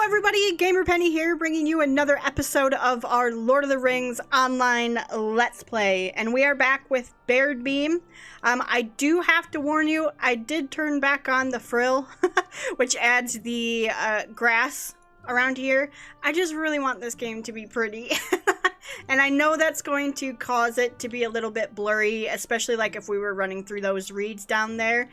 everybody, Gamer Penny here, bringing you another episode of our Lord of the Rings online Let's Play, and we are back with Baradbeam. I do have to warn you, I did turn back on the frill, which adds the grass around here. I just really want this game to be pretty, and I know that's going to cause it to be a little bit blurry, especially like if we were running through those reeds down there.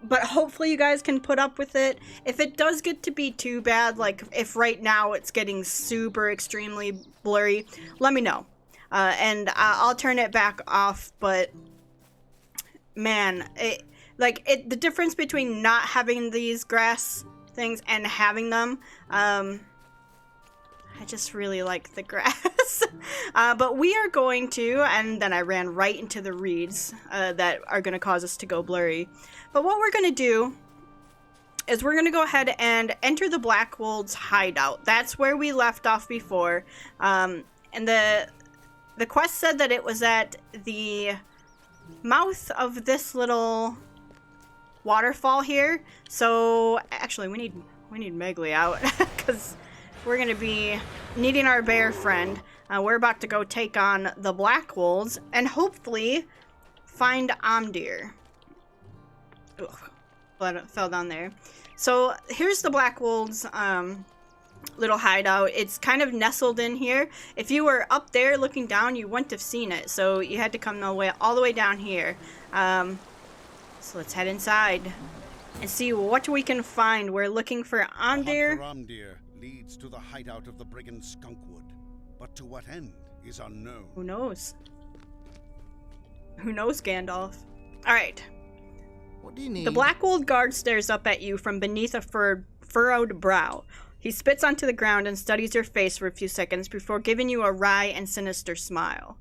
But hopefully you guys can put up with it. If it does get to be too bad, like if right now it's getting super extremely blurry, let me know. And I'll turn it back off, but man, the difference between not having these grass things and having them, I just really like the grass. But we are going to, and then I ran right into the reeds that are going to cause us to go blurry. But what we're going to do is we're going to go ahead and enter the Blackwolves hideout. That's where we left off before. And the quest said that it was at the mouth of this little waterfall here. So actually we need Megley out because we're going to be needing our bear friend. We're about to go take on the Blackwolves and hopefully find Amdir. Ugh, fell down there. So here's the Blackwolves little hideout. It's kind of nestled in here. If you were up there looking down, you wouldn't have seen it. So you had to come all the way down here. So let's head inside and see what we can find. We're looking for Amdir. Amdir leads to the hideout of the brigand Skunkwood, but to what end is unknown. Who knows? Who knows, Gandalf? All right. What do you need? The Blackwold guard stares up at you from beneath a furrowed brow. He spits onto the ground and studies your face for a few seconds before giving you a wry and sinister smile.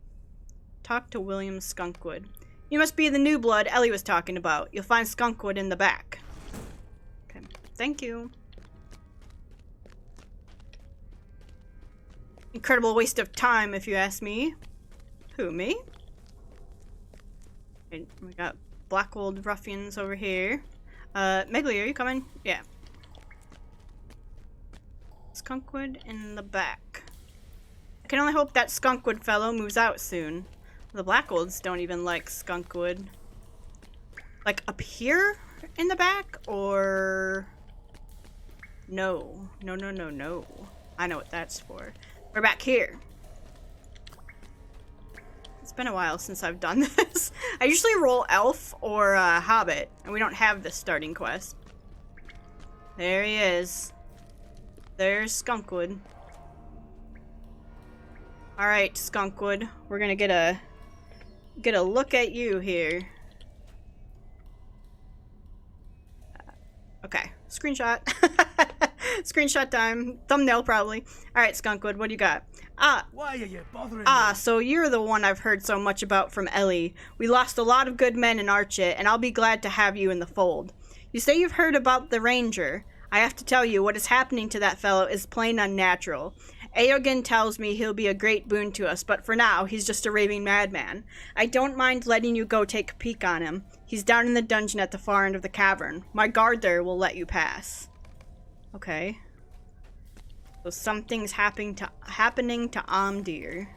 Talk to William Skunkwood. You must be the new blood Ellie was talking about. You'll find Skunkwood in the back. Okay, thank you. Incredible waste of time, if you ask me. Who, me? Okay, we got Blackwold ruffians over here. Megley, are you coming? Yeah. Skunkwood in the back. I can only hope that Skunkwood fellow moves out soon. The Blackwolds don't even like Skunkwood. Like up here in the back? Or... No. No, no, no, no. I know what that's for. We're back here. It's been a while since I've done this. I usually roll elf or hobbit, and we don't have this starting quest. There he is. There's Skunkwood. Alright, Skunkwood. We're gonna get a look at you here. Okay, screenshot. Screenshot time. Thumbnail probably. Alright, Skunkwood, what do you got? Why are you bothering me? So you're the one I've heard so much about from Ellie. We lost a lot of good men in Archit, and I'll be glad to have you in the fold. You say you've heard about the Ranger. I have to tell you, what is happening to that fellow is plain unnatural. Eogan tells me he'll be a great boon to us, but for now, he's just a raving madman. I don't mind letting you go take a peek on him. He's down in the dungeon at the far end of the cavern. My guard there will let you pass. Okay. So something's happening to Amdir.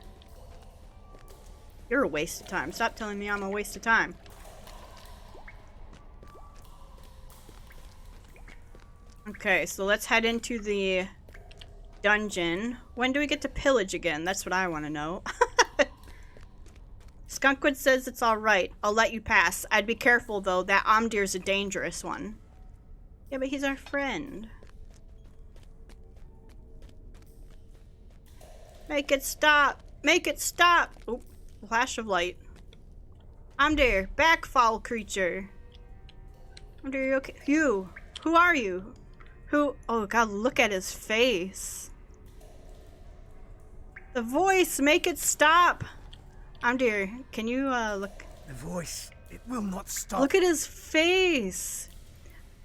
You're a waste of time. Stop telling me I'm a waste of time. Okay, so let's head into the dungeon. When do we get to pillage again? That's what I want to know. Skunkwood says it's alright. I'll let you pass. I'd be careful, though. That Amdir's a dangerous one. Yeah, but he's our friend. Make it stop! Make it stop! Oop, flash of light. Amdir, back, foul creature. Amdir, you okay? You! Who are you? Who? Oh god, look at his face. The voice, make it stop! Amdir, can you look? The voice, it will not stop. Look at his face!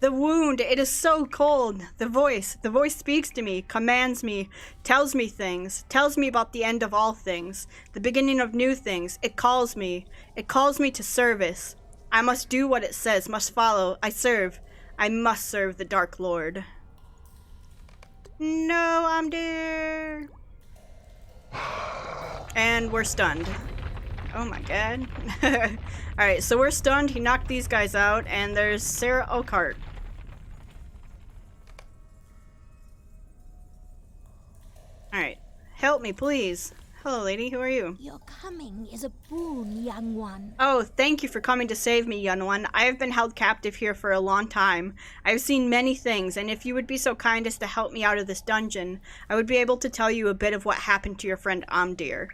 The wound, it is so cold. The voice speaks to me, commands me, tells me things, tells me about the end of all things, the beginning of new things. It calls me to service. I must do what it says, must follow. I must serve the Dark Lord. No, Amdir. And we're stunned. Oh my god. Alright, so we're stunned. He knocked these guys out, and there's Sarah Oakheart. Alright. Help me, please. Hello, lady. Who are you? Your coming is a boon, young one. Oh, thank you for coming to save me, young one. I have been held captive here for a long time. I have seen many things, and if you would be so kind as to help me out of this dungeon, I would be able to tell you a bit of what happened to your friend Amdir.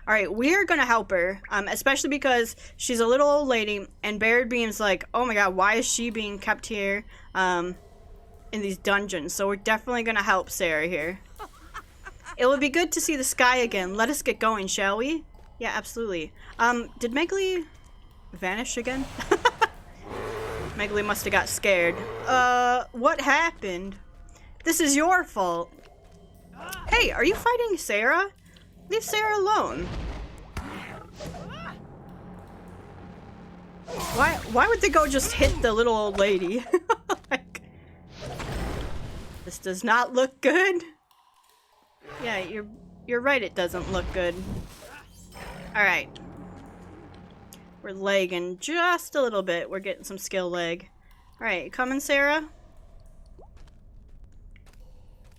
Alright, we're gonna help her, especially because she's a little old lady, and Baradbeam's like, oh my god, why is she being kept here, in these dungeons? So we're definitely gonna help Sarah here. It would be good to see the sky again. Let us get going, shall we? Yeah, absolutely. Did Megly vanish again? Megly must have got scared. What happened? This is your fault. Hey, are you fighting Sarah? Leave Sarah alone. Why would they go just hit the little old lady? Like, this does not look good. Yeah, you're right, it doesn't look good. Alright. We're lagging just a little bit. We're getting some skill lag. Alright, coming, Sarah?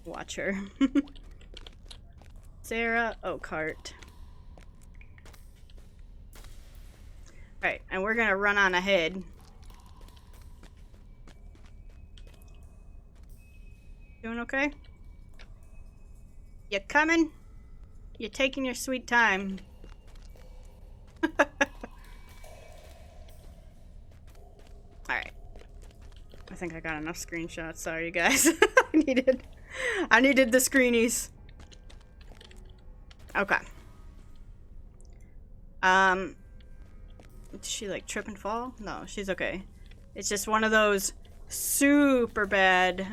Watch her. Sarah Oakheart. Alright, and we're gonna run on ahead. Doing okay? You coming? You're taking your sweet time. Alright. I think I got enough screenshots. Sorry, you guys. I needed the screenies. Okay. Did she like trip and fall? No, she's okay. It's just one of those super bad,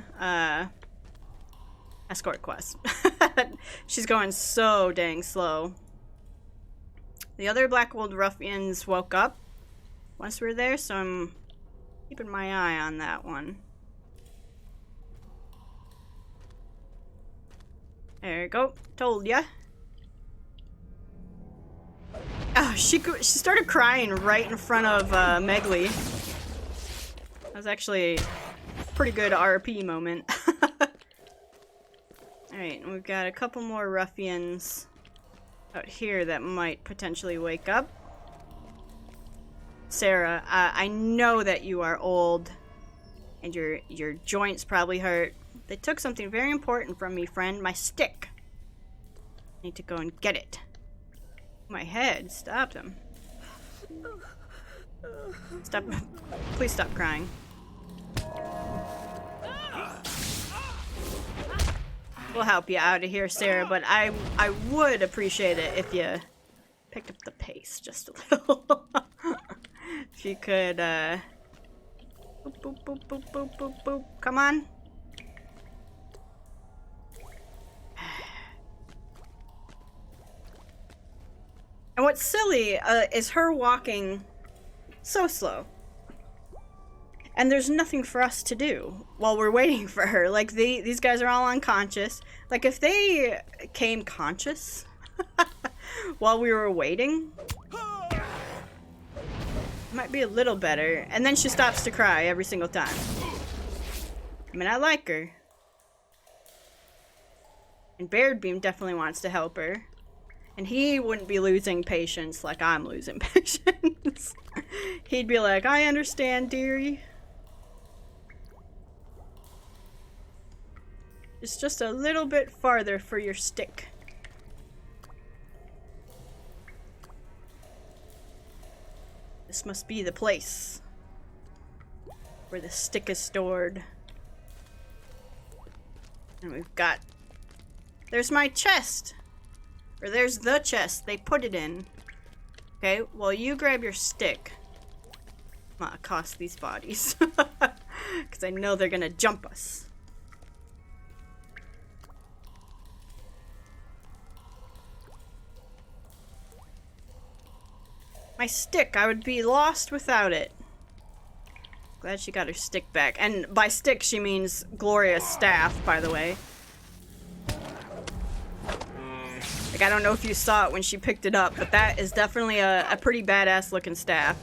escort quests. She's going so dang slow. The other Blackwood ruffians woke up once we were there, so I'm keeping my eye on that one. There you go. Told ya. Oh, she started crying right in front of Megly. That was actually a pretty good RP moment. Alright, and we've got a couple more ruffians out here that might potentially wake up. Sarah, I know that you are old and your joints probably hurt. They took something very important from me, friend. My stick. I need to go and get it. My head stopped him. Stop. Please stop crying. We'll help you out of here, Sarah, but I would appreciate it if you picked up the pace just a little. If you could, boop, boop, boop, boop, boop, boop, boop. Come on. And what's silly is her walking so slow. And there's nothing for us to do while we're waiting for her. Like, these guys are all unconscious. Like, if they came conscious while we were waiting, it might be a little better. And then she stops to cry every single time. I mean, I like her. And Baradbeam definitely wants to help her. And he wouldn't be losing patience like I'm losing patience. He'd be like, I understand, dearie. It's just a little bit farther for your stick. This must be the place where the stick is stored. And we've got... There's my chest! Or there's the chest they put it in. Okay, well you grab your stick. I'm gonna accost these bodies. Because I know they're gonna jump us. My stick, I would be lost without it. Glad she got her stick back. And by stick, she means Gloria's staff, by the way. Like, I don't know if you saw it when she picked it up, but that is definitely a pretty badass looking staff.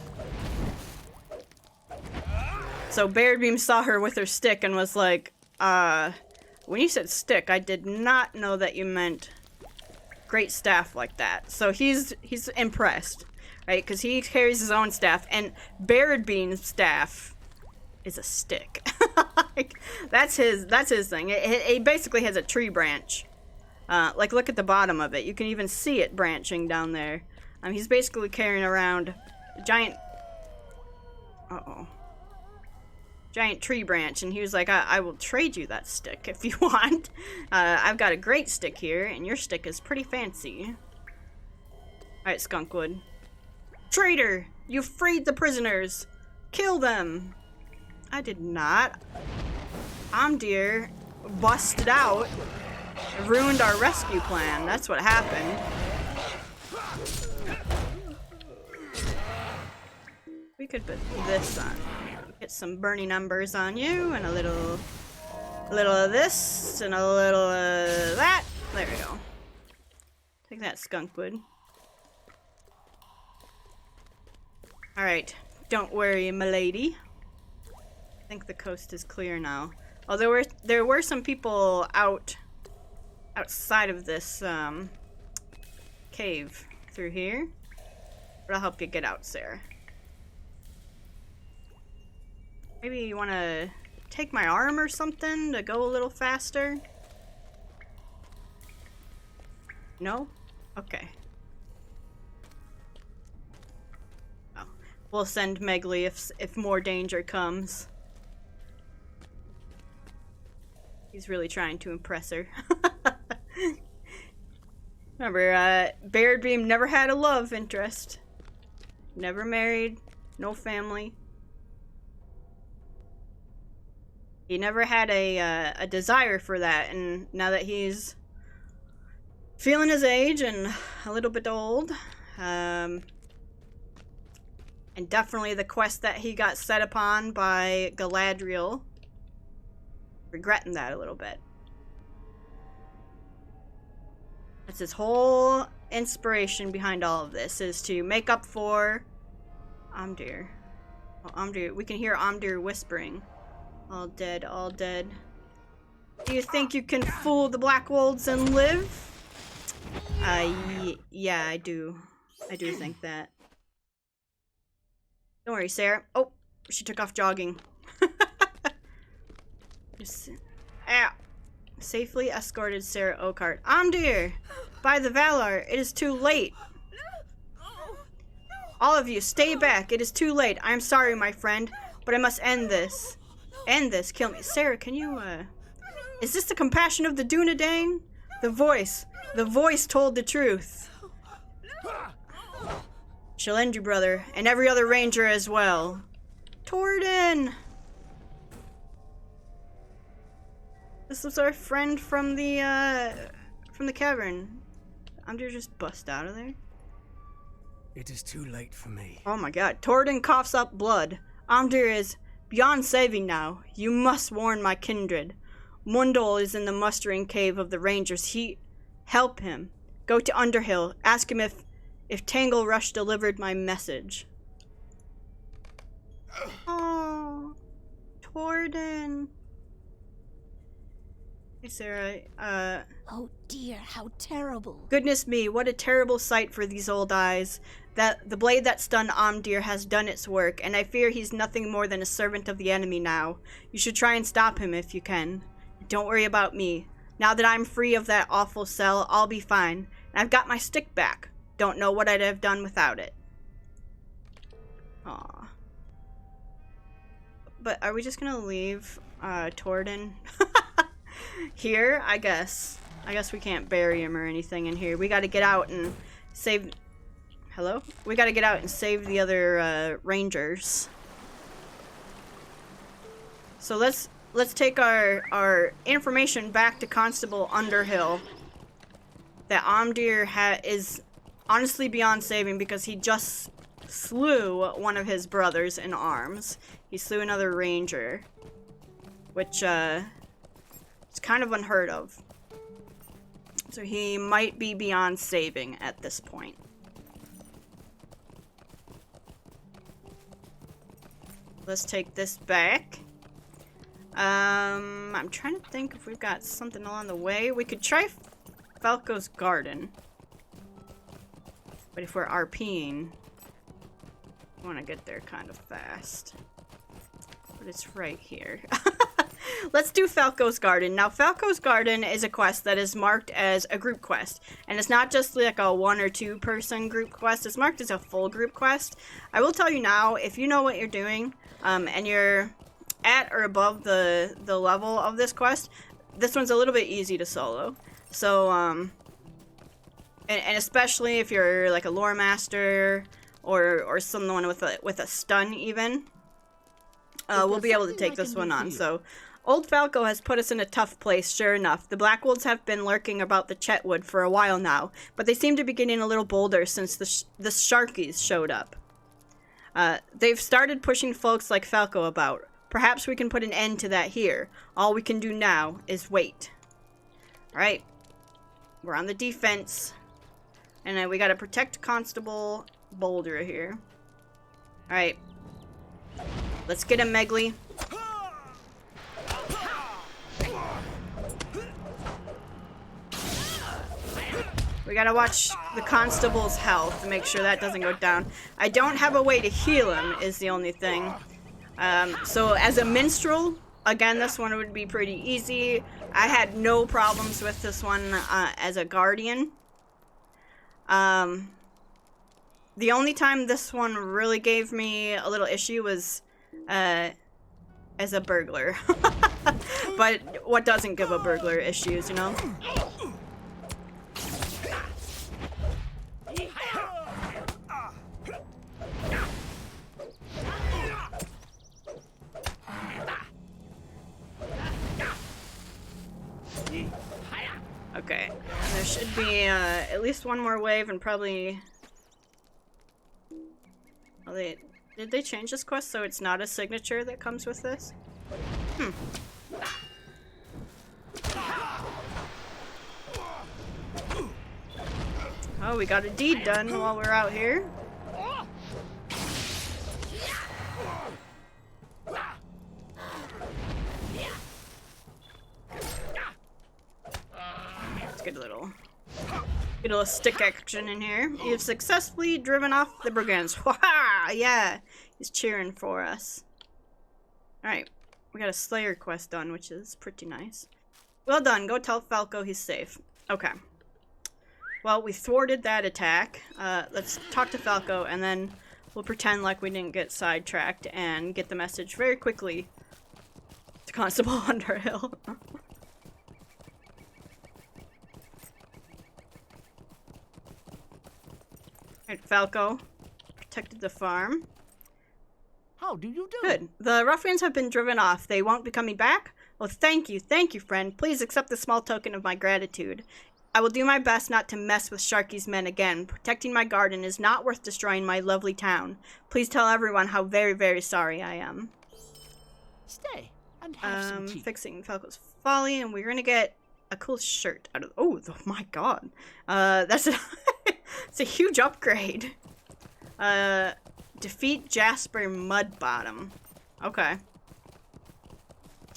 So Baradbeam saw her with her stick and was like, when you said stick, I did not know that you meant great staff like that. So he's impressed, right? Because he carries his own staff, and Baradbeam's staff is a stick. Like, that's his thing. It basically has a tree branch. Like, look at the bottom of it. You can even see it branching down there. He's basically carrying around a giant... giant tree branch, and he was like, I will trade you that stick if you want. I've got a great stick here, and your stick is pretty fancy. Alright, Skunkwood. Traitor! You freed the prisoners! Kill them! I did not. Amdir busted out and ruined our rescue plan. That's what happened. We could put this on. Get some burning embers on you, and a little of this, and a little of that. There we go. Take that, Skunkwood. Alright, don't worry, milady. I think the coast is clear now. Oh, there were some people outside of this cave through here. But I'll help you get out, Sarah. Maybe you want to take my arm or something to go a little faster? No? Okay. Oh. We'll send Megli if more danger comes. He's really trying to impress her. Remember, Baradbeam never had a love interest. Never married. No family. He never had a desire for that, and now that he's feeling his age and a little bit old, and definitely the quest that he got set upon by Galadriel, regretting that a little bit. That's his whole inspiration behind all of this, is to make up for Amdir. Oh, Amdir, we can hear Amdir whispering. All dead, all dead. Do you think you can fool the Black Wolves and live? Yeah, I do. I do think that. Don't worry, Sarah. Oh, she took off jogging. Just, safely escorted Sarah Oakheart. Amdir! By the Valar, it is too late. All of you, stay back. It is too late. I am sorry, my friend, but I must end this. End this. Kill me. Sarah, can you, Is this the compassion of the Dunedain? The voice told the truth. She'll end you, brother, and every other ranger as well. Torden! This was our friend from the cavern. Amdir just bust out of there. It is too late for me. Oh my god. Torden coughs up blood. Amdir is beyond saving now. You must warn my kindred. Mundol is in the mustering cave of the Rangers. Help him. Go to Underhill. Ask him if Tangle Rush delivered my message. Oh, Torden. Hey, Sarah. Oh dear, how terrible. Goodness me, what a terrible sight for these old eyes. That the blade that stunned Amdir has done its work, and I fear he's nothing more than a servant of the enemy now. You should try and stop him if you can. Don't worry about me. Now that I'm free of that awful cell, I'll be fine. And I've got my stick back. Don't know what I'd have done without it. Aww. But are we just gonna leave Torden here? I guess we can't bury him or anything in here. We gotta get out and save... Hello? We gotta get out and save the other rangers. So let's take our information back to Constable Underhill. That Amdir is honestly beyond saving because he just slew one of his brothers in arms. He slew another ranger, which is kind of unheard of. So he might be beyond saving at this point. Let's take this back. I'm trying to think if we've got something along the way. We could try Falco's garden. But if we're RPing, I want to get there kind of fast. But it's right here. Let's do Falco's garden. Now, Falco's garden is a quest that is marked as a group quest. And it's not just like a 1 or 2 person group quest. It's marked as a full group quest. I will tell you now, if you know what you're doing, and you're at or above the level of this quest, this one's a little bit easy to solo. So, and especially if you're like a lore master or someone with a stun even, we'll be able to take this one on. So, Old Falco has put us in a tough place, sure enough. The Blackwolves have been lurking about the Chetwood for a while now, but they seem to be getting a little bolder since the Sharkies showed up. They've started pushing folks like Falco about. Perhaps we can put an end to that here. All we can do now is wait. Alright. We're on the defense. And then we gotta protect Constable Boulder here. Alright. Let's get him, Megley. We gotta watch the Constable's health to make sure that doesn't go down. I don't have a way to heal him, is the only thing. So as a minstrel, again, this one would be pretty easy. I had no problems with this one as a guardian. The only time this one really gave me a little issue was as a burglar. But what doesn't give a burglar issues, you know? Okay, there should be at least one more wave and probably... Oh, did they change this quest so it's not a signature that comes with this? Oh, we got a deed done while we're out here. Let's get a little stick action in here. You've successfully driven off the brigands. Waha! Yeah, he's cheering for us. Alright, we got a Slayer quest done, which is pretty nice. Well done, go tell Falco he's safe. Okay. Well, we thwarted that attack. Let's talk to Falco, and then we'll pretend like we didn't get sidetracked and get the message very quickly to Constable Underhill. Alright, Falco. Protected the farm. How do you do? Good. The ruffians have been driven off. They won't be coming back? Well, thank you, friend. Please accept the small token of my gratitude. I will do my best not to mess with Sharky's men again. Protecting my garden is not worth destroying my lovely town. Please tell everyone how very, very sorry I am. Stay and have some tea. Fixing Falco's folly, and we're gonna get a cool shirt out of... Oh my god. That's it's a huge upgrade. Defeat Jasper Mudbottom. Okay.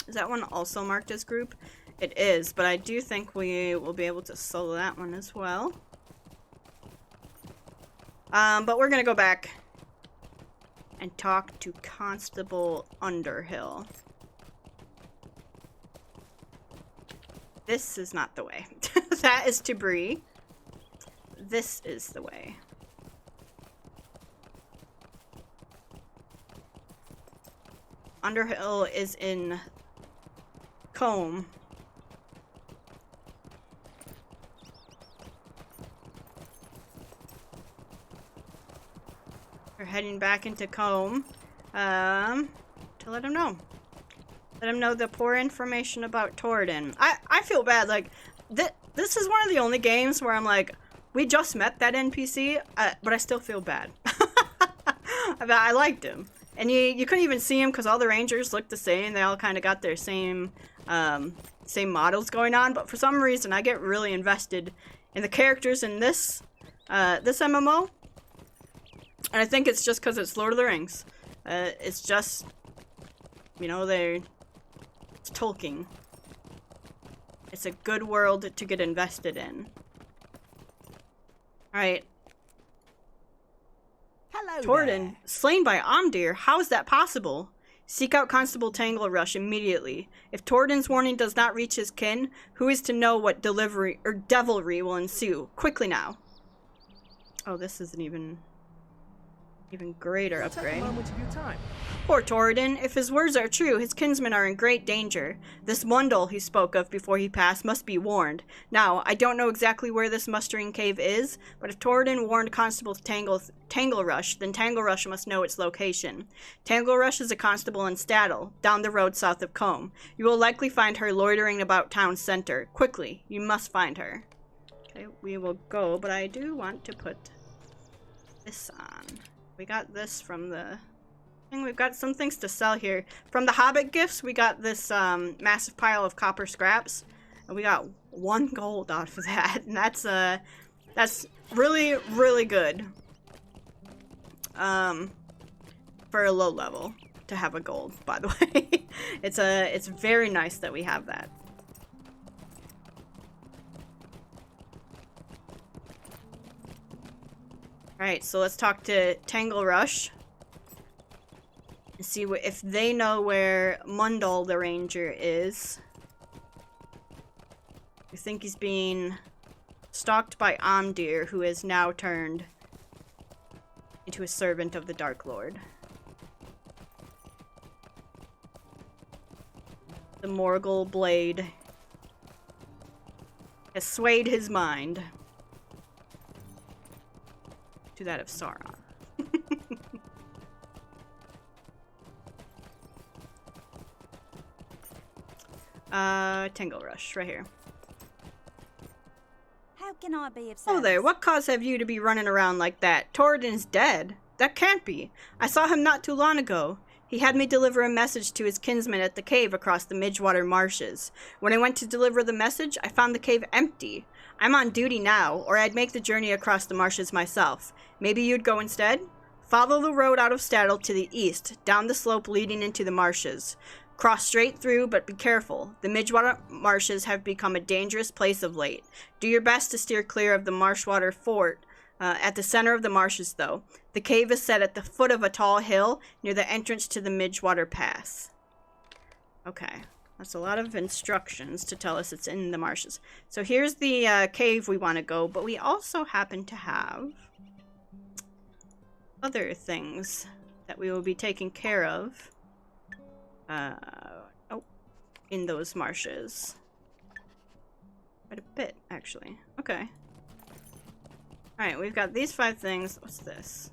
Is that one also marked as group? It is, but I do think we will be able to solo that one as well. But we're gonna go back and talk to Constable Underhill. This is not the way. That is to Bree. This is the way. Underhill is in Combe. We're heading back into Combe to let him know. Let him know the poor information about Torden. I feel bad. Like, this is one of the only games where I'm like, we just met that NPC, but I still feel bad. I liked him. And you couldn't even see him because all the rangers looked the same. They all kind of got their same same models going on, but for some reason I get really invested in the characters in this this MMO. And I think it's just because it's Lord of the Rings. It's just, you know, it's Tolkien. It's a good world to get invested in. Alright. Hello Torden, there. slain by Amdir. How is that possible? Seek out Constable Tangle Rush immediately. If Torden's warning does not reach his kin, who is to know what devilry will ensue? Quickly now. Oh, this is an even greater upgrade. Take a moment of your time. Poor Torden. If his words are true, his kinsmen are in great danger. This Mundle he spoke of before he passed must be warned. Now, I don't know exactly where this mustering cave is, but if Torden warned Constable Tangle Rush, then Tangle Rush must know its location. Tangle Rush is a constable in Staddle, down the road south of Combe. You will likely find her loitering about town center. Quickly, you must find her. Okay, we will go, but I do want to put this on. We got this from the thing. We've got some things to sell here. From the Hobbit gifts, we got this massive pile of copper scraps. And we got 1 gold out of that. And that's really, really good. For a low level to have a gold, by the way. It's very nice that we have that. Alright, so let's talk to Tangle Rush. And see if they know where Mundle the Ranger is. We think he's being stalked by Amdir, who is now turned into a servant of the Dark Lord. The Morgul blade has swayed his mind to that of Sauron. Tangle Rush, right here. How can I be of service? Oh there, what cause have you to be running around like that? Torden's dead. That can't be. I saw him not too long ago. He had me deliver a message to his kinsman at the cave across the Midgewater Marshes. When I went to deliver the message, I found the cave empty. I'm on duty now, or I'd make the journey across the marshes myself. Maybe you'd go instead? Follow the road out of Staddle to the east, down the slope leading into the marshes. Cross straight through, but be careful. The Midgewater Marshes have become a dangerous place of late. Do your best to steer clear of the Marshwater Fort. At the center of the marshes, though. The cave is set at the foot of a tall hill near the entrance to the Midgewater Pass. Okay. That's a lot of instructions to tell us it's in the marshes. So here's the cave we want to go, but we also happen to have other things that we will be taking care of in those marshes. Quite a bit, actually. Okay. Alright, we've got these 5 things. What's this?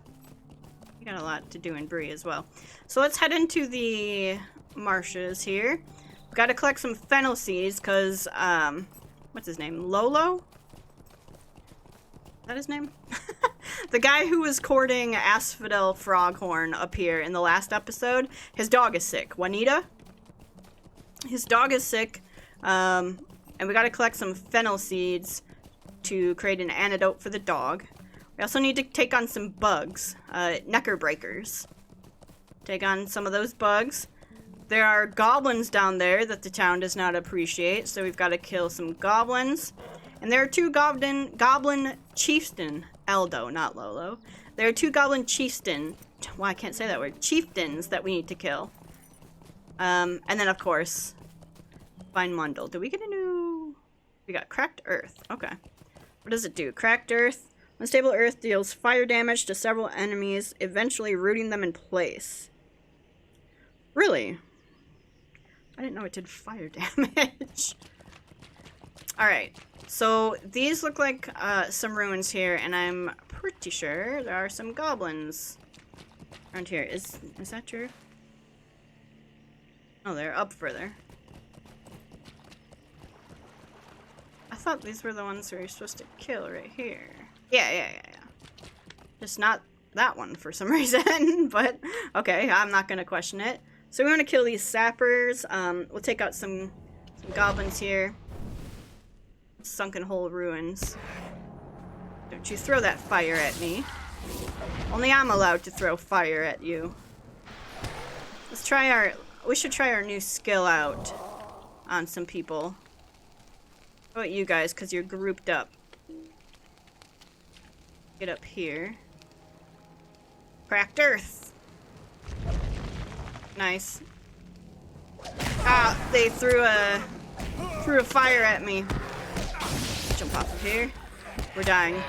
We got a lot to do in Bree as well. So let's head into the marshes here. We've got to collect some fennel seeds, because, what's his name? Lolo? Is that his name? The guy who was courting Asphodel Froghorn up here in the last episode, his dog is sick. Juanita? His dog is sick, and we got to collect some fennel seeds to create an antidote for the dog. We also need to take on some bugs, necker breakers. Take on some of those bugs. There are goblins down there that the town does not appreciate, so we've got to kill some goblins. And there are 2 goblin chieftain, Eldo, not Lolo. There are 2 goblin chieftain, well, I can't say that word, chieftains that we need to kill. And then, of course, find Mundle. Did we get a new... We got cracked earth. Okay. What does it do? Cracked earth. Unstable earth deals fire damage to several enemies, eventually rooting them in place. Really? I didn't know it did fire damage. Alright. So, these look like some ruins here, and I'm pretty sure there are some goblins around here. Is that true? Oh, they're up further. I thought these were the ones we were supposed to kill right here. Yeah. Just not that one for some reason, but okay, I'm not gonna question it. So we want to kill these sappers. We'll take out some Some goblins here. Sunken hole ruins. Don't you throw that fire at me. Only I'm allowed to throw fire at you. Let's try our... We should try our new skill out on some people. How about you guys, because you're grouped up. Get up here. Cracked earth. Nice. Ah, they threw a fire at me. Jump off of here. We're dying.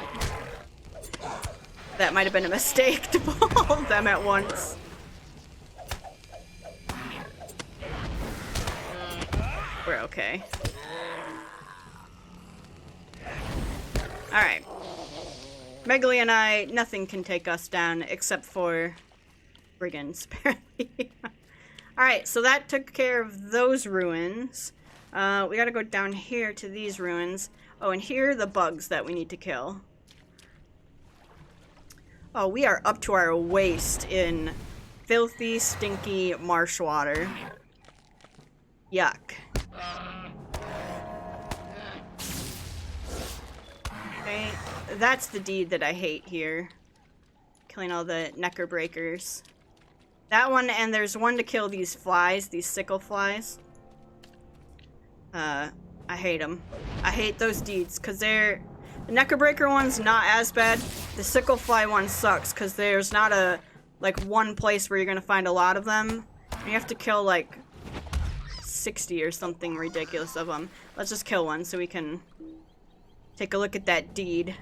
That might have been a mistake to pull them at once. We're okay. Alright. Megali and I, nothing can take us down except for brigands, apparently. Alright, so that took care of those ruins. We gotta go down here to these ruins. Oh, and here are the bugs that we need to kill. Oh, we are up to our waist in filthy, stinky marsh water. Yuck. Okay, that's the deed that I hate here. Killing all the necker breakers. That one, and there's one to kill these flies, these sickle flies. I hate them. I hate those deeds, because they're... The necker breaker one's not as bad. The sickle fly one sucks, because there's not a, like, one place where you're going to find a lot of them. You have to kill, like, 60 or something ridiculous of them. Let's just kill one so we can take a look at that deed.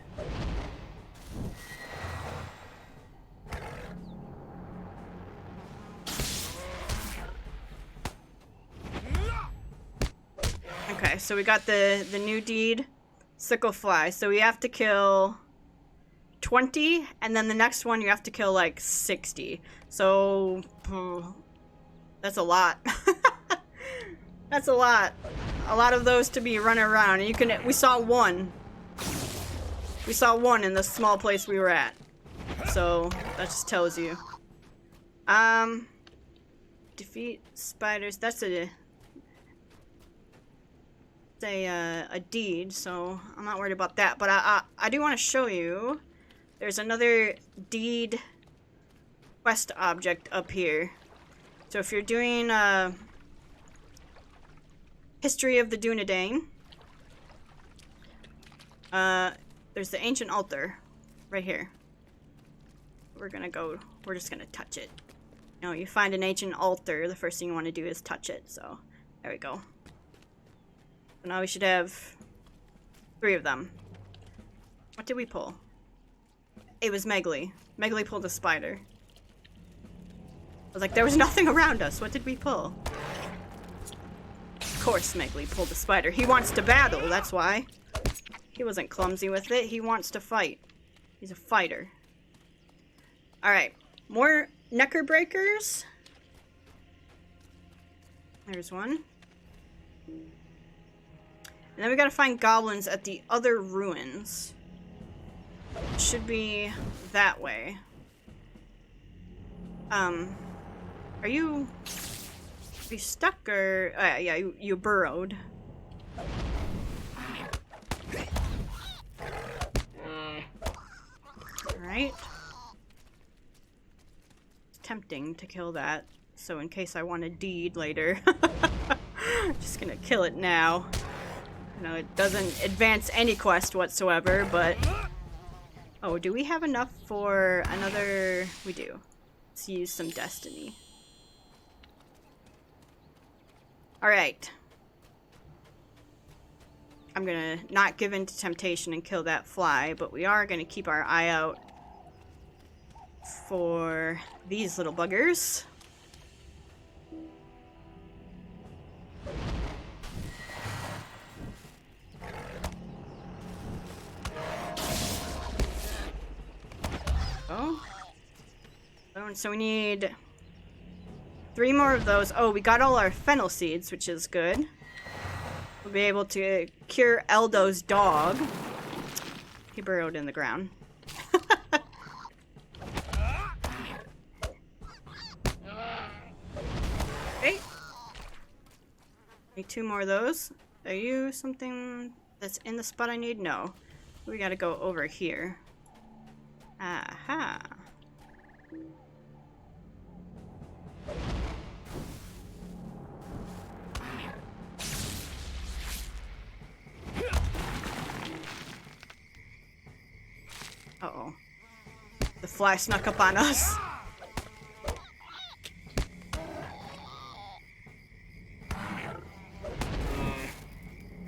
Okay, so we got the new deed, sickle fly. So we have to kill 20, and then the next one you have to kill like 60. So that's a lot. That's a lot. A lot of those to be running around. And we saw one. We saw one in the small place we were at. So that just tells you. Defeat spiders. That's a deed, so I'm not worried about that. But I do want to show you. There's another deed quest object up here. So if you're doing History of the Dunedain, there's the ancient altar right here. We're just gonna touch it. You know, you find an ancient altar, the first thing you want to do is touch it. So there we go. So now we should have 3 of them. What did we pull? It was Megali. Megali pulled a spider. I was like, there was nothing around us. What did we pull? Of course Megali pulled a spider. He wants to battle, that's why. He wasn't clumsy with it. He wants to fight. He's a fighter. Alright. More necker breakers. There's one. And then we gotta find goblins at the other ruins. It should be that way. Are you stuck or... yeah, you burrowed. Alright. It's tempting to kill that, so in case I want a deed later. I'm just gonna kill it now. No, it doesn't advance any quest whatsoever, but... Oh, do we have enough for another... We do. Let's use some destiny. Alright. I'm gonna not give in to temptation and kill that fly, but we are gonna keep our eye out for these little buggers. Oh. So we need 3 more of those. Oh, we got all our fennel seeds, which is good. We'll be able to cure Eldo's dog. He burrowed in the ground. Okay. We Need 2 more of those. Are you something that's in the spot I need? No. We gotta go over here. Aha. Uh-oh. The fly snuck up on us.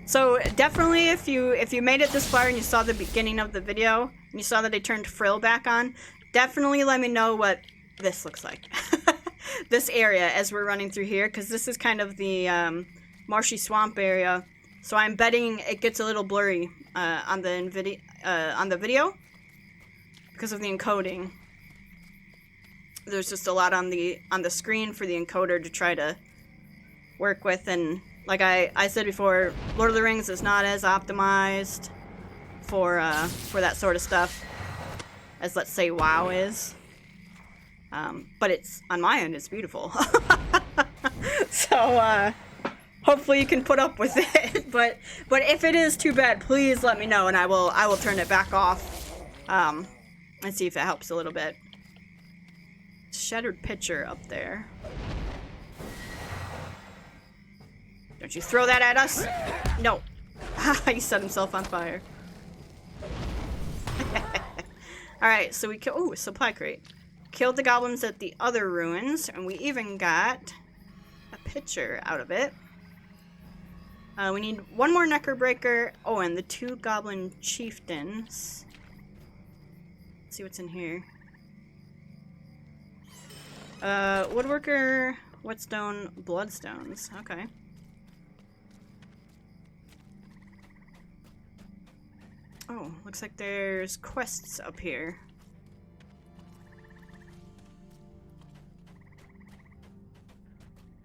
So definitely if you made it this far and you saw the beginning of the video and you saw that I turned Frill back on, definitely let me know what this looks like. This area as we're running through here, because this is kind of the marshy swamp area. So I'm betting it gets a little blurry on the video because of the encoding. There's just a lot on the screen for the encoder to try to work with, and like I said before, Lord of the Rings is not as optimized for that sort of stuff as, let's say, WoW is. But it's, on my end, it's beautiful. So, hopefully you can put up with it. But if it is too bad, please let me know, and I will turn it back off, and see if it helps a little bit. Shattered pitcher up there. Don't you throw that at us? No. He set himself on fire. Alright, so we killed... Ooh, a supply crate. Killed the goblins at the other ruins, and we even got a pitcher out of it. We need 1 more Neckerbreaker. Oh, and the 2 goblin chieftains. Let's see what's in here. Woodworker, whetstone, bloodstones. Okay. Oh, looks like there's quests up here.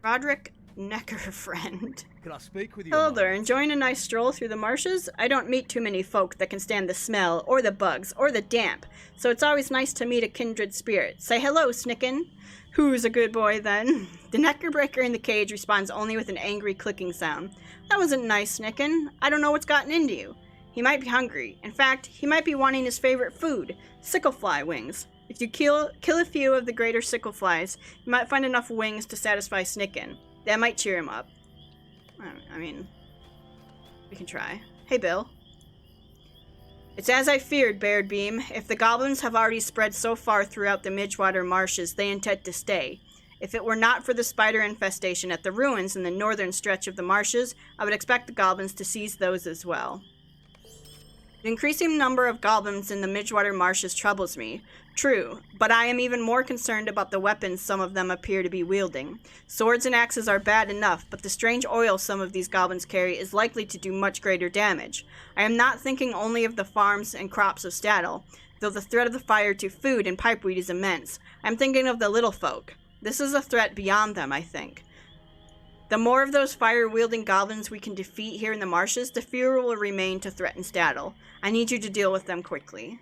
Roderick Neckerfriend. Can I speak with you? Hello there, enjoying a nice stroll through the marshes? I don't meet too many folk that can stand the smell, or the bugs, or the damp, so it's always nice to meet a kindred spirit. Say hello, Snicken. Who's a good boy, then? The Neckerbreaker in the cage responds only with an angry clicking sound. That wasn't nice, Snicken. I don't know what's gotten into you. He might be hungry. In fact, he might be wanting his favorite food, sicklefly wings. If you kill a few of the greater sickleflies, you might find enough wings to satisfy Snicken. That might cheer him up. I mean, we can try. Hey, Bill. It's as I feared, Baradbeam. If the goblins have already spread so far throughout the Midgewater marshes, they intend to stay. If it were not for the spider infestation at the ruins in the northern stretch of the marshes, I would expect the goblins to seize those as well. The increasing number of goblins in the Midgewater marshes troubles me. True, but I am even more concerned about the weapons some of them appear to be wielding. Swords and axes are bad enough, but the strange oil some of these goblins carry is likely to do much greater damage. I am not thinking only of the farms and crops of Staddle, though the threat of the fire to food and pipeweed is immense. I am thinking of the little folk. This is a threat beyond them, I think. The more of those fire-wielding goblins we can defeat here in the marshes, the fewer will remain to threaten Staddle. I need you to deal with them quickly.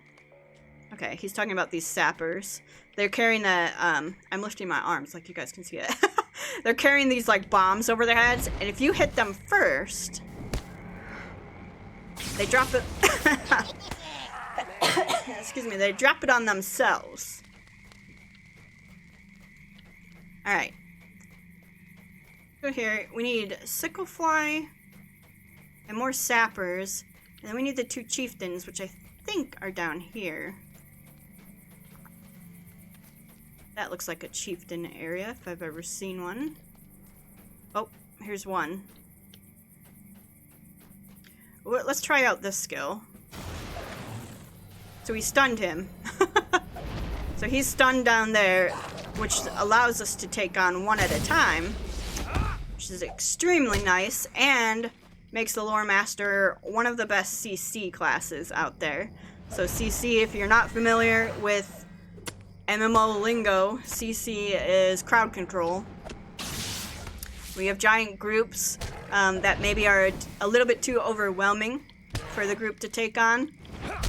Okay, he's talking about these sappers. They're carrying the, I'm lifting my arms like you guys can see it. They're carrying these, like, bombs over their heads, and if you hit them first, they drop it, excuse me, they drop it on themselves. Alright. Go here, we need sicklefly and more sappers, and then we need the 2 chieftains, which I think are down here. That looks like a chieftain area, if I've ever seen one. Oh, here's one. Well, let's try out this skill. So we stunned him. So he's stunned down there, which allows us to take on 1 at a time, which is extremely nice, and makes the Lore Master one of the best CC classes out there. So CC, if you're not familiar with MMO lingo, CC is crowd control. We have giant groups that maybe are a little bit too overwhelming for the group to take on.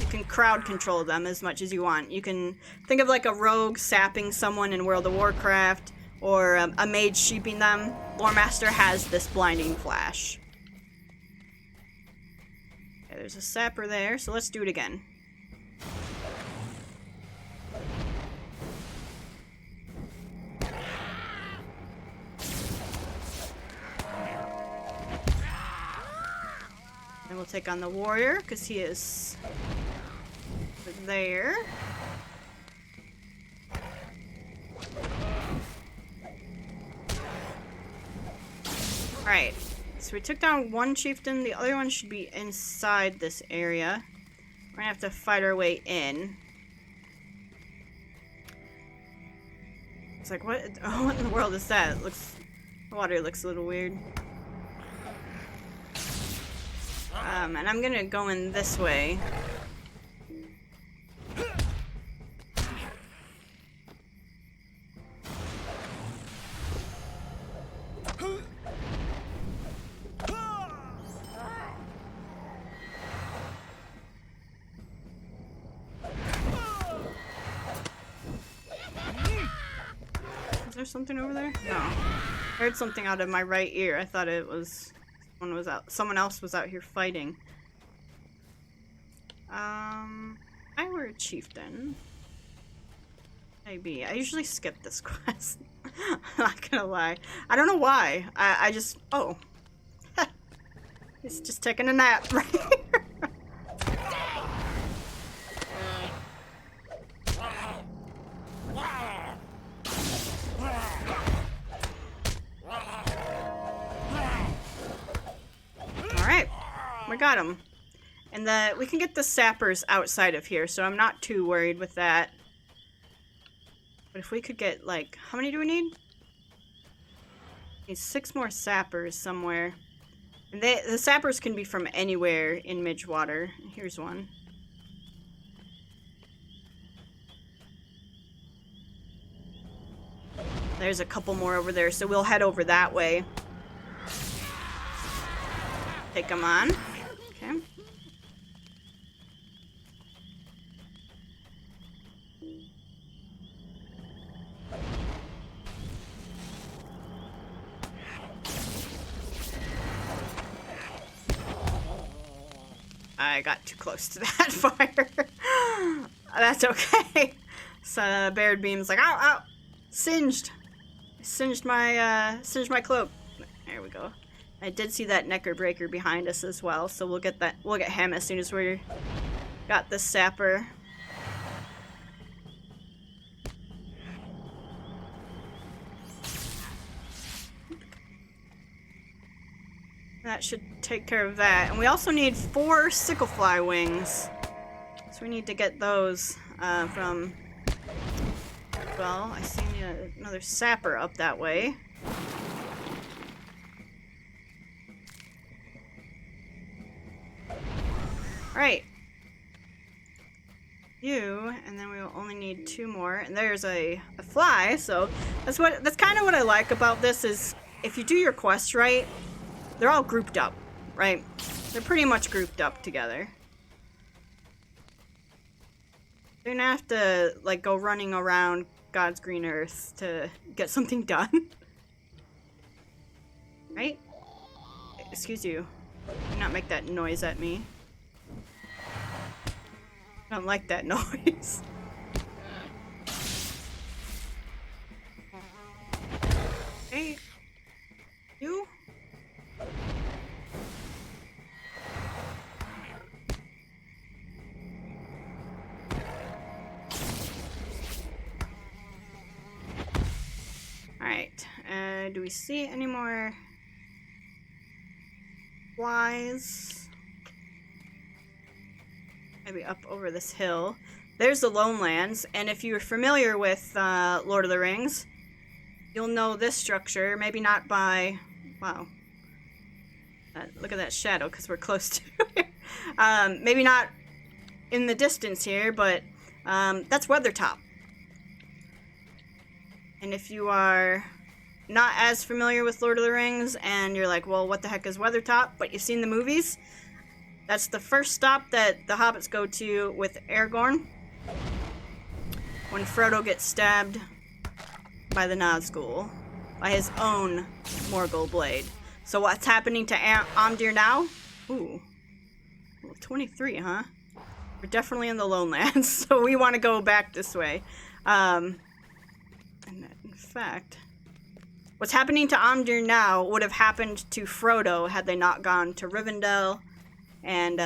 You can crowd control them as much as you want. You can think of like a rogue sapping someone in World of Warcraft, or a mage sheeping them, Loremaster has this blinding flash. Okay, there's a sapper there, so let's do it again. And we'll take on the warrior, because he is there. Alright, so we took down one chieftain, the other one should be inside this area. We're gonna have to fight our way in. It's like, what in the world is that? It looks, the water looks a little weird. And I'm gonna go in this way. Is there something over there? No. I heard something out of my right ear. I thought it was someone else was out here fighting. I were a chieftain. Maybe. I usually skip this quest. I'm not gonna lie. I don't know why. I just... Oh. He's just taking a nap right here. Alright. We got him. And we can get the sappers outside of here, so I'm not too worried with that. But if we could get, like, how many do we need? Need 6 more sappers somewhere. And the sappers can be from anywhere in Midgewater. Here's one. There's a couple more over there, so we'll head over that way. Take them on. Okay. I got too close to that fire. That's okay. So Baradbeam's like, ow, ow, singed. I singed my cloak. There we go. I did see that necker breaker behind us as well, so we'll get that. We'll get him as soon as we got the sapper. That should take care of that. And we also need 4 sicklefly wings. So we need to get those from... Well, I see another sapper up that way. Alright. You, and then we will only need 2 more. And there's a fly, so that's kind of what I like about this is if you do your quests right, they're all grouped up, right? They're pretty much grouped up together. You're gonna have to, like, go running around God's green earth to get something done. Right? Excuse you. Do not make that noise at me. I don't like that noise. Hey. You? Alright, do we see any more flies? Maybe up over this hill. There's the Lone Lands, and if you're familiar with Lord of the Rings, you'll know this structure, maybe not by... Wow. Look at that shadow, because we're close to it. Maybe not in the distance here, but that's Weathertop. And if you are not as familiar with Lord of the Rings, and you're like, well, what the heck is Weathertop? But you've seen the movies, that's the first stop that the hobbits go to with Aragorn. When Frodo gets stabbed by the Nazgul, by his own Morgul blade. So what's happening to Amdir now? Ooh, 23, huh? We're definitely in the Lonelands, so we want to go back this way. And in fact, what's happening to Amdir now would have happened to Frodo had they not gone to Rivendell and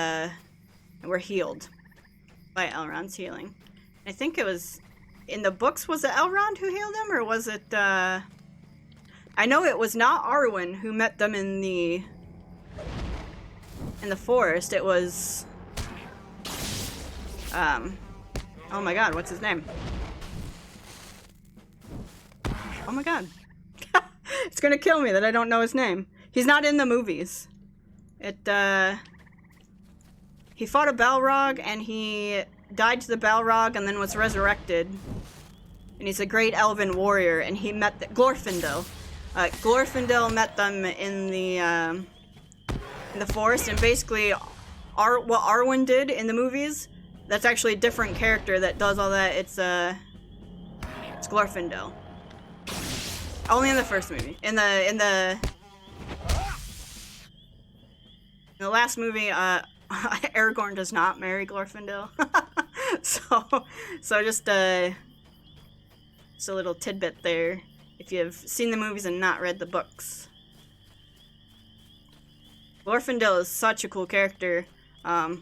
were healed by Elrond's healing. I think it was in the books. Was it Elrond who healed them, or was it? I know it was not Arwen who met them in the forest. It was. Oh my God, what's his name? Oh my God. It's gonna kill me that I don't know his name. He's not in the movies. He fought a Balrog and he died to the Balrog and then was resurrected. And he's a great elven warrior, and he met Glorfindel. Glorfindel met them in the forest, and basically what Arwen did in the movies, that's actually a different character that does all that. It's Glorfindel. Only in the first movie. In the last movie, Aragorn does not marry Glorfindel. so just a little tidbit there if you've seen the movies and not read the books. Glorfindel is such a cool character. So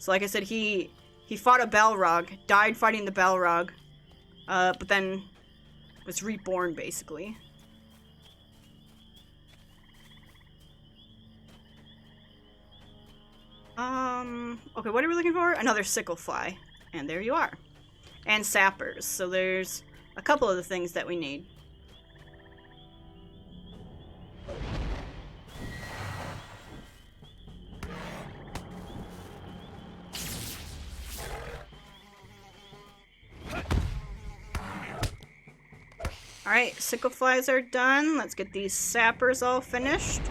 like I said, he fought a Balrog, died fighting the Balrog, but then was reborn basically. Okay, what are we looking for? Another sicklefly. And there you are. And sappers. So there's a couple of the things that we need. Alright, sickleflies are done. Let's get these sappers all finished.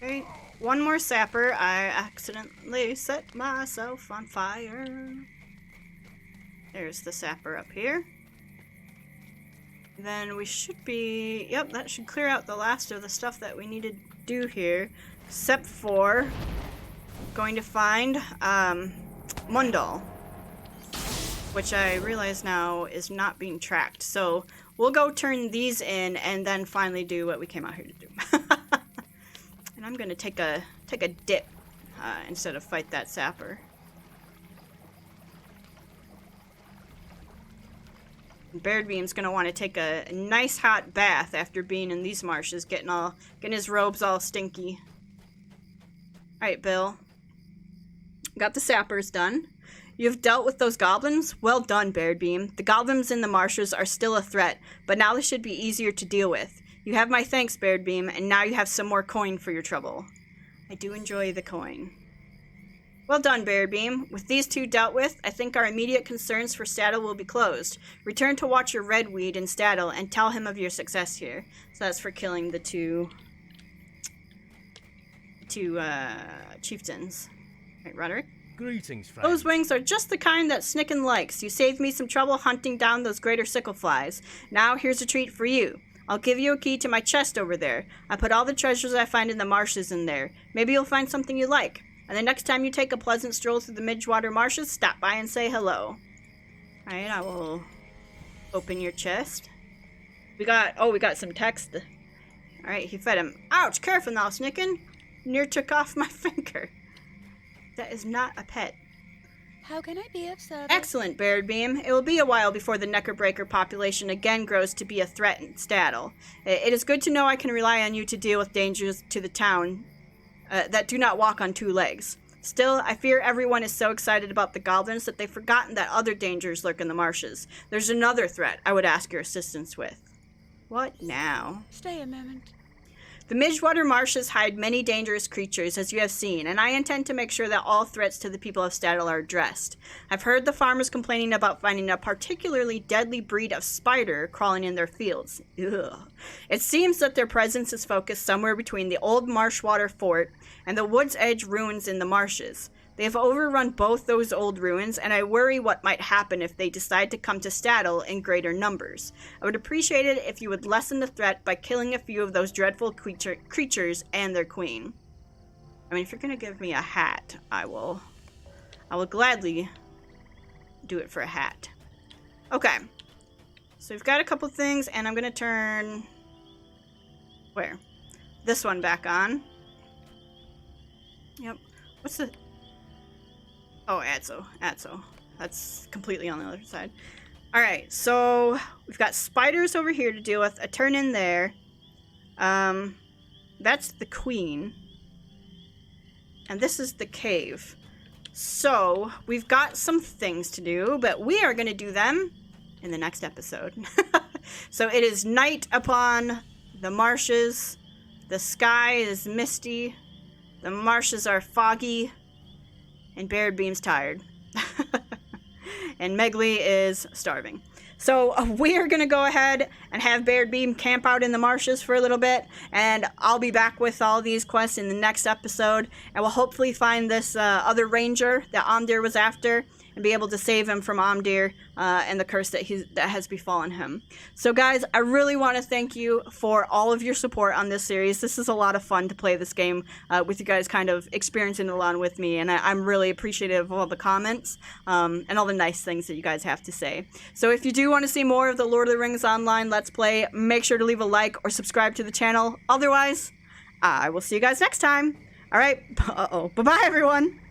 Okay, one more sapper. I accidentally set myself on fire. There's the sapper up here. Then we should be... Yep, that should clear out the last of the stuff that we needed to do here. Except for going to find Mundal, which I realize now is not being tracked. So we'll go turn these in and then finally do what we came out here to do. And I'm gonna take a dip instead of fight that sapper. Baradbeam's gonna want to take a nice hot bath after being in these marshes, getting his robes all stinky. All right, Bill. Got the sappers done. You've dealt with those goblins? Well done, Baradbeam. The goblins in the marshes are still a threat, but now they should be easier to deal with. You have my thanks, Baradbeam, and now you have some more coin for your trouble. I do enjoy the coin. Well done, Baradbeam. With these two dealt with, I think our immediate concerns for Staddle will be closed. Return to Watcher Redweed in Staddle and tell him of your success here. So that's for killing the two chieftains. Right, Roderick? Greetings, friend. Those wings are just the kind that Snicken likes. You saved me some trouble hunting down those greater sickleflies. Now here's a treat for you. I'll give you a key to my chest over there. I put all the treasures I find in the marshes in there. Maybe you'll find something you like. And the next time you take a pleasant stroll through the Midgewater marshes, stop by and say hello. Alright, I will open your chest. We got some text. Alright, he fed him. Ouch, careful now, Snicken. Near took off my finger. That is not a pet. How can I be of service? Excellent, Baradbeam. It will be a while before the Neckerbreaker population again grows to be a threat in Staddle. It is good to know I can rely on you to deal with dangers to the town that do not walk on two legs. Still, I fear everyone is so excited about the goblins that they've forgotten that other dangers lurk in the marshes. There's another threat I would ask your assistance with. What now? Stay a moment. The Midgewater marshes hide many dangerous creatures, as you have seen, and I intend to make sure that all threats to the people of Staddle are addressed. I've heard the farmers complaining about finding a particularly deadly breed of spider crawling in their fields. Ugh. It seems that their presence is focused somewhere between the old Marshwater fort and the Wood's Edge ruins in the marshes. They have overrun both those old ruins, and I worry what might happen if they decide to come to Staddle in greater numbers. I would appreciate it if you would lessen the threat by killing a few of those dreadful creatures and their queen. I mean, if you're gonna give me a hat, I will gladly do it for a hat. Okay. So we've got a couple things, and I'm gonna turn... where? This one back on. Yep. What's the... oh, Adso. That's completely on the other side. Alright, so we've got spiders over here to deal with. A turn in there. That's the queen. And this is the cave. So, we've got some things to do, but we are going to do them in the next episode. So it is night upon the marshes. The sky is misty. The marshes are foggy. And Baradbeam's tired. And Megley is starving. So we are going to go ahead and have Baradbeam camp out in the marshes for a little bit. And I'll be back with all these quests in the next episode. And we'll hopefully find this other ranger that Amdir was after. And be able to save him from Amdir and the curse that has befallen him. So guys, I really want to thank you for all of your support on this series. This is a lot of fun to play this game with you guys kind of experiencing it along with me. And I'm really appreciative of all the comments and all the nice things that you guys have to say. So if you do want to see more of the Lord of the Rings Online Let's Play, make sure to leave a like or subscribe to the channel. Otherwise, I will see you guys next time. All right. Bye-bye, everyone.